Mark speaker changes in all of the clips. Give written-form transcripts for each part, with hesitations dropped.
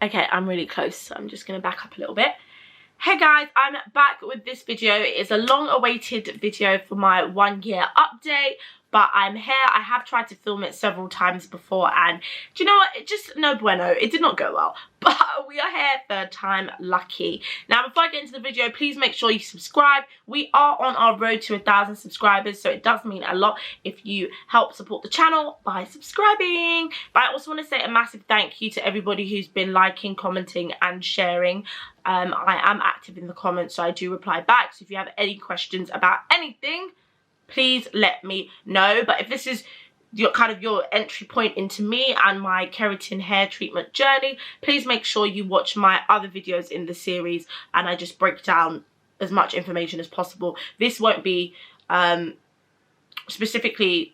Speaker 1: Okay, I'm really close, so I'm just going to back up a little bit. Hey guys, I'm back with this video. It is a long-awaited video for my 1 year update, but I'm here. I have tried to film it several times before, and do you know what? It just no bueno. It did not go well, but we are here, third time lucky. Now, before I get into the video, please make sure you subscribe. We are on our road to 1,000 subscribers, so it does mean a lot if you help support the channel by subscribing. But I also want to say a massive thank you to everybody who's been liking, commenting, and sharing. I am active in the comments, so I do reply back. So if you have any questions about anything, please let me know. But if this is your entry point into me and my keratin hair treatment journey, please make sure you watch my other videos in the series, and I just break down as much information as possible. This won't be specifically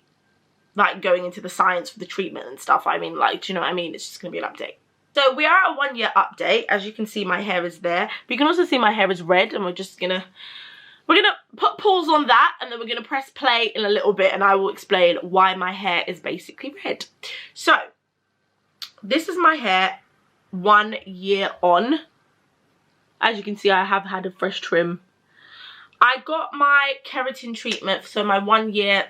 Speaker 1: like going into the science for the treatment and stuff. I mean, like, do you know what I mean? It's just gonna be an update. So we are at a 1 year update. As you can see, my hair is there, but you can also see my hair is red, and we're gonna put pause on that, and then we're gonna press play in a little bit, and I will explain why my hair is basically red. So this is my hair 1 year on. As you can see, I have had a fresh trim. I got my keratin treatment, so my 1 year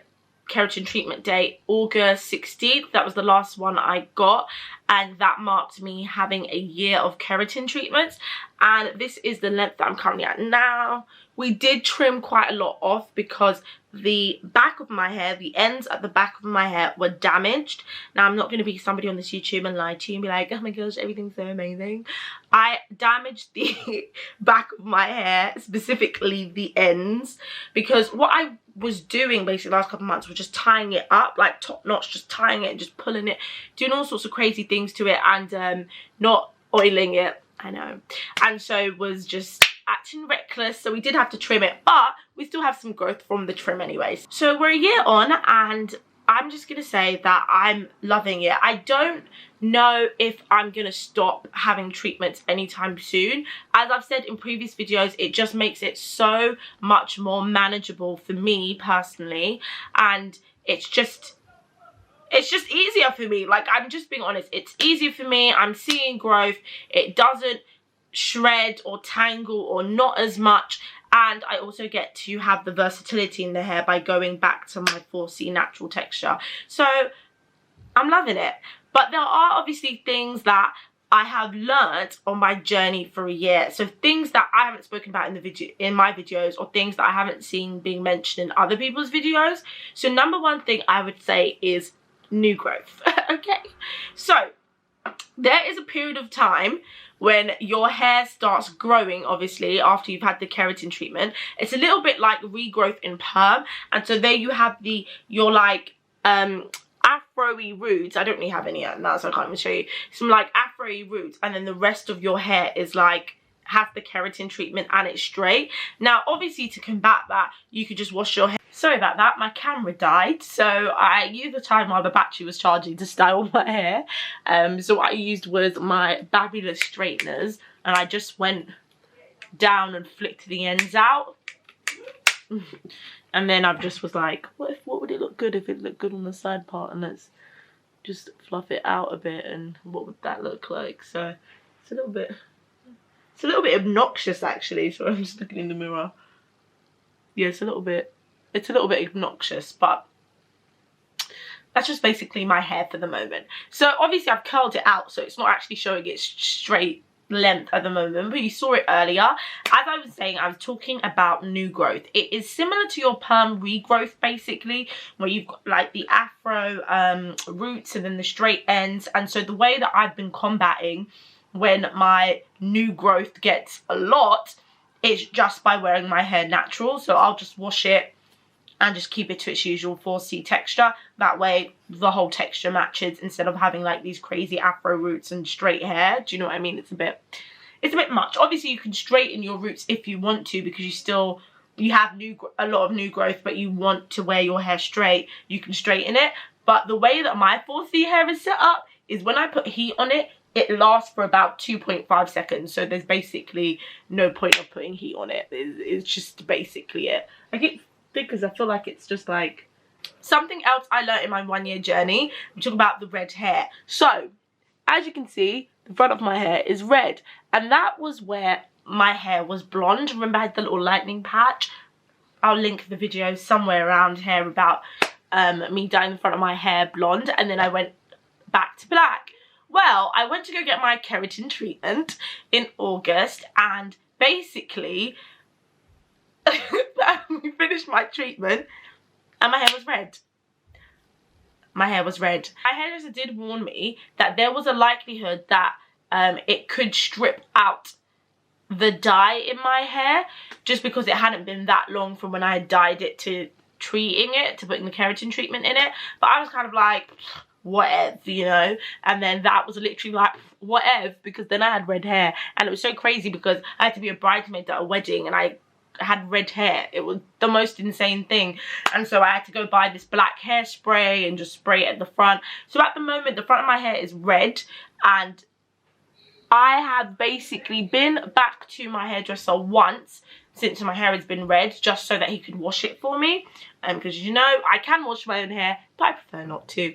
Speaker 1: keratin treatment date, August 16th. That was the last one I got, and that marked me having a year of keratin treatments. And this is the length that I'm currently at now. We did trim quite a lot off because the back of my hair, the ends at the back of my hair were damaged. Now, I'm not going to be somebody on this YouTube and lie to you and be like, oh my gosh, everything's so amazing. I damaged the back of my hair, specifically the ends, because what I was doing basically the last couple of months was just tying it up, like top notch, just tying it and just pulling it, doing all sorts of crazy things to it, and not oiling it, I know, and so was just acting reckless. So we did have to trim it, but we still have some growth from the trim anyways. So we're a year on, and I'm just gonna say that I'm loving it. I don't know if I'm gonna stop having treatments anytime soon. As I've said in previous videos, it just makes it so much more manageable for me personally, and it's just easier for me. Like, I'm just being honest, it's easier for me. I'm seeing growth. It doesn't shred or tangle, or not as much, and I also get to have the versatility in the hair by going back to my 4C natural texture. So I'm loving it. But there are obviously things that I have learned on my journey for a year. So things that I haven't spoken about in my videos, or things that I haven't seen being mentioned in other people's videos. So number one thing I would say is new growth. Okay, so there is a period of time when your hair starts growing, obviously, after you've had the keratin treatment. It's a little bit like regrowth in perm. And so there you have your like afro-y roots. I don't really have any now, so I can't even show you. Some like afro-y roots, and then the rest of your hair is like have the keratin treatment and it's straight. Now, obviously, to combat that, you could just wash your hair. Sorry about that, my camera died, so I used the time while the battery was charging to style my hair. So what I used was my Babulous straighteners, and I just went down and flicked the ends out. And then I just was like, what would it look good if it looked good on the side part, and let's just fluff it out a bit, and what would that look like? So it's a little bit obnoxious, actually. So I'm just looking in the mirror. Yeah, it's a little bit obnoxious, but that's just basically my hair for the moment. So obviously I've curled it out, so it's not actually showing its straight length at the moment, but you saw it earlier. As I was saying, I was talking about new growth. It is similar to your perm regrowth, basically, where you've got like the afro roots and then the straight ends. And so the way that I've been combating when my new growth gets a lot is just by wearing my hair natural. So I'll just wash it and just keep it to its usual 4C texture. That way the whole texture matches, instead of having like these crazy afro roots and straight hair. Do you know what I mean? It's a bit much. Obviously you can straighten your roots if you want to, because you have a lot of new growth, but you want to wear your hair straight, you can straighten it. But the way that my 4C hair is set up is when I put heat on it, it lasts for about 2.5 seconds. So there's basically no point of putting heat on it. It's just basically it. I keep because I feel like it's just like something else I learned in my 1 year journey. We talk about the red hair. So as you can see, the front of my hair is red. And that was where my hair was blonde. Remember I had the little lightning patch? I'll link the video somewhere around here about me dyeing the front of my hair blonde, and then I went back to black. Well, I went to go get my keratin treatment in August, and basically we finished my treatment and my hair was red. My hair was red. My hairdresser did warn me that there was a likelihood that it could strip out the dye in my hair, just because it hadn't been that long from when I had dyed it to treating it, to putting the keratin treatment in it. But I was kind of like, whatever, you know. And then that was literally like, whatever, because then I had red hair. And it was so crazy because I had to be a bridesmaid at a wedding and I had red hair. It was the most insane thing. And so I had to go buy this black hairspray and just spray it at the front. So at the moment, the front of my hair is red, and I have basically been back to my hairdresser once since my hair has been red, just so that he could wash it for me. Because, you know, I can wash my own hair, but I prefer not to.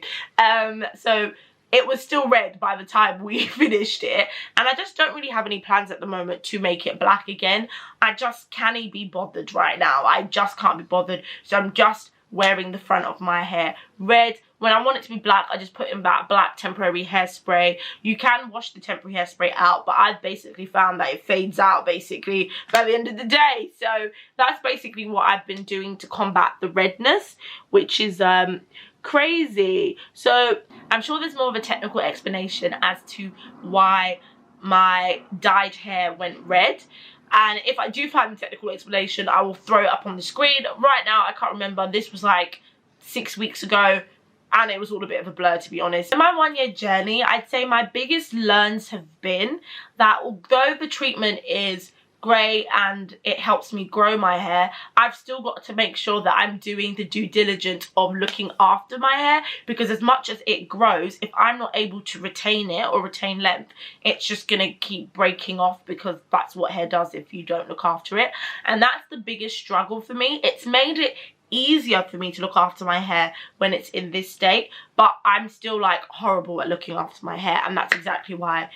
Speaker 1: So it was still red by the time we finished it. And I just don't really have any plans at the moment to make it black again. I just can't be bothered right now. I just can't be bothered. So I'm just wearing the front of my hair red. When I want it to be black, I just put in that black temporary hairspray. You can wash the temporary hairspray out, but I've basically found that it fades out basically by the end of the day. So that's basically what I've been doing to combat the redness, which is crazy. So I'm sure there's more of a technical explanation as to why my dyed hair went red. And if I do find the technical explanation, I will throw it up on the screen. Right now, I can't remember. This was like 6 weeks ago, and it was all a bit of a blur, to be honest. In my 1 year journey, I'd say my biggest learns have been that although the treatment is great and it helps me grow my hair, I've still got to make sure that I'm doing the due diligence of looking after my hair, because as much as it grows, if I'm not able to retain it or retain length, it's just gonna keep breaking off, because that's what hair does if you don't look after it. And that's the biggest struggle for me. It's made it easier for me to look after my hair when it's in this state, but I'm still like horrible at looking after my hair, and that's exactly why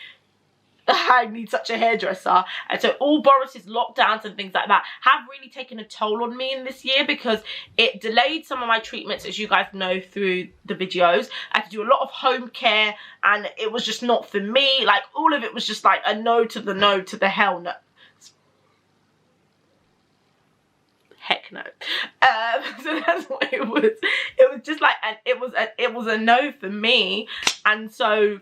Speaker 1: I need such a hairdresser. And so all Boris's lockdowns and things like that have really taken a toll on me in this year, because it delayed some of my treatments, as you guys know through the videos. I had to do a lot of home care, and it was just not for me. Like, all of it was just like a no to the hell no. Heck no. So that's what it was. It was just like, and it was a no for me. And so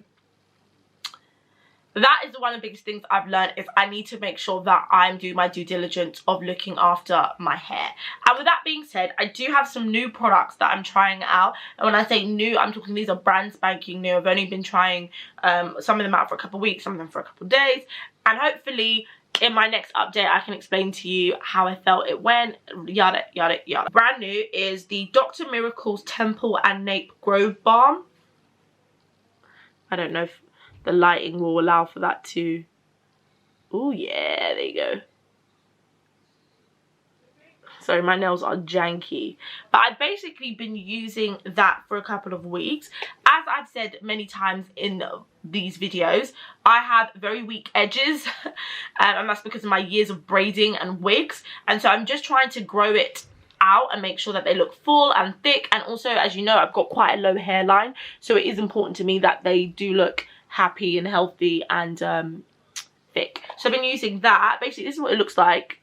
Speaker 1: that is one of the biggest things I've learned, is I need to make sure that I'm doing my due diligence of looking after my hair. And with that being said, I do have some new products that I'm trying out. And when I say new, I'm talking these are brand spanking new. I've only been trying some of them out for a couple of weeks, some of them for a couple of days. And hopefully in my next update, I can explain to you how I felt it went, yada, yada, yada. Brand new is the Dr. Miracle's Temple and Nape Grove Balm. I don't know if the lighting will allow for that to... Oh yeah, there you go. Sorry, my nails are janky. But I've basically been using that for a couple of weeks. As I've said many times in these videos, I have very weak edges. And that's because of my years of braiding and wigs. And so I'm just trying to grow it out and make sure that they look full and thick. And also, as you know, I've got quite a low hairline. So it is important to me that they do look happy and healthy and thick. So I've been using that. Basically, this is what it looks like.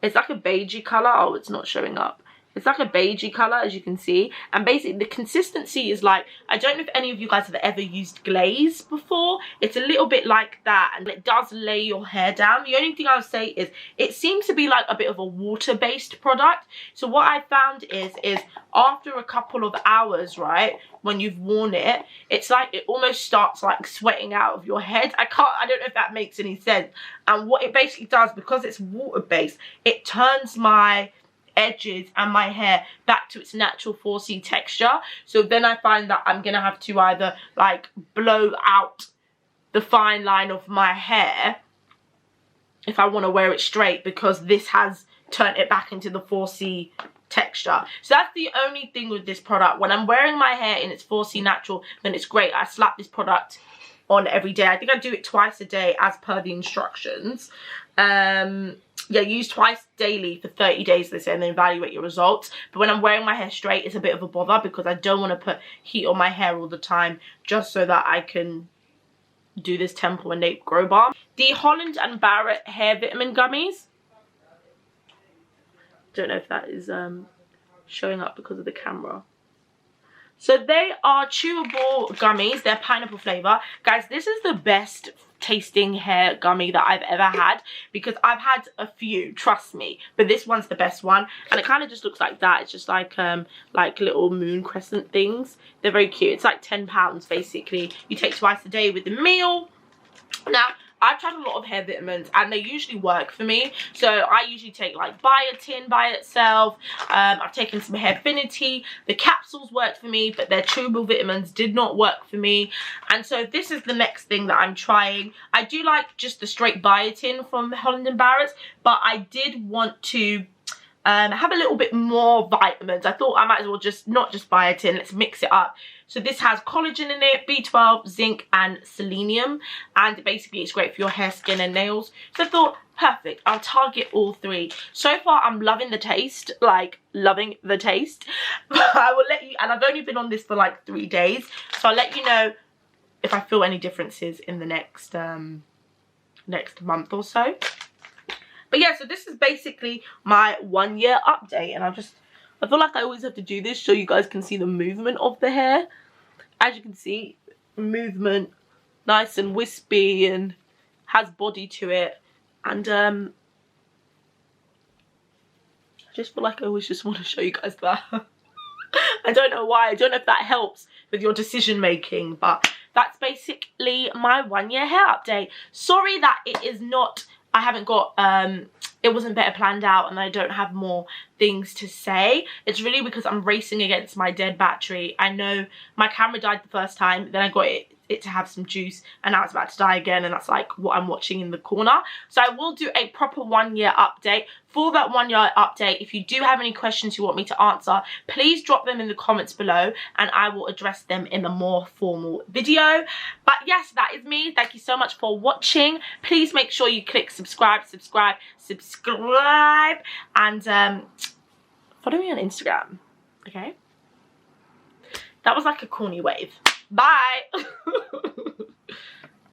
Speaker 1: It's like a beigey colour. Oh, it's not showing up. It's like a beigey colour, as you can see. And basically, the consistency is like, I don't know if any of you guys have ever used glaze before. It's a little bit like that, and it does lay your hair down. The only thing I'll say is it seems to be like a bit of a water-based product. So what I found is after a couple of hours, right, when you've worn it, it's like it almost starts like sweating out of your head. I don't know if that makes any sense. And what it basically does, because it's water-based, it turns my edges and my hair back to its natural 4C texture. So then I find that I'm gonna have to either like blow out the fine line of my hair if I want to wear it straight, because this has turned it back into the 4C texture. So that's the only thing with this product. When I'm wearing my hair in its 4C natural, then it's great. I slap this product on every day. I think I do it twice a day as per the instructions. Yeah, use twice daily for 30 days, they say, and then evaluate your results. But when I'm wearing my hair straight, it's a bit of a bother because I don't want to put heat on my hair all the time just so that I can do this Temple and Nape Grow Balm. The Holland and Barrett hair vitamin gummies. Don't know if that is showing up because of the camera. So they are chewable gummies. They're pineapple flavor. Guys, this is the best tasting hair gummy that I've ever had, because I've had a few, trust me, but this one's the best one. And it kind of just looks like that. It's just like little moon crescent things. They're very cute. It's like £10 basically. You take twice a day with the meal. Now, I've tried a lot of hair vitamins and they usually work for me. So I usually take like biotin by itself. I've taken some Hairfinity. The capsules worked for me, but their chewable vitamins did not work for me. And so this is the next thing that I'm trying. I do like just the straight biotin from Holland & Barrett, but I did want to have a little bit more vitamins. I thought I might as well not just biotin, let's mix it up. So this has collagen in it, B12, zinc and selenium, and basically it's great for your hair, skin and nails. So I thought, perfect, I'll target all three. So far I'm loving the taste, like loving the taste. I will let you, and I've only been on this for like 3 days, so I'll let you know if I feel any differences in the next month or so. But yeah, so this is basically my 1 year update, and I feel like I always have to do this so you guys can see the movement of the hair. As you can see, movement, nice and wispy and has body to it. And I just feel like I always just want to show you guys that. I don't know why. I don't know if that helps with your decision making, but that's basically my 1 year hair update. Sorry that it is not, I haven't got, it wasn't better planned out and I don't have more things to say. It's really because I'm racing against my dead battery. I know my camera died the first time, then I got it to have some juice, and now it's about to die again, and that's like what I'm watching in the corner. So I will do a proper 1 year update. For that 1 year update, if you do have any questions you want me to answer, please drop them in the comments below and I will address them in a more formal video. But yes, that is me. Thank you so much for watching. Please make sure you click subscribe, and follow me on Instagram, okay? That was like a corny wave. Bye.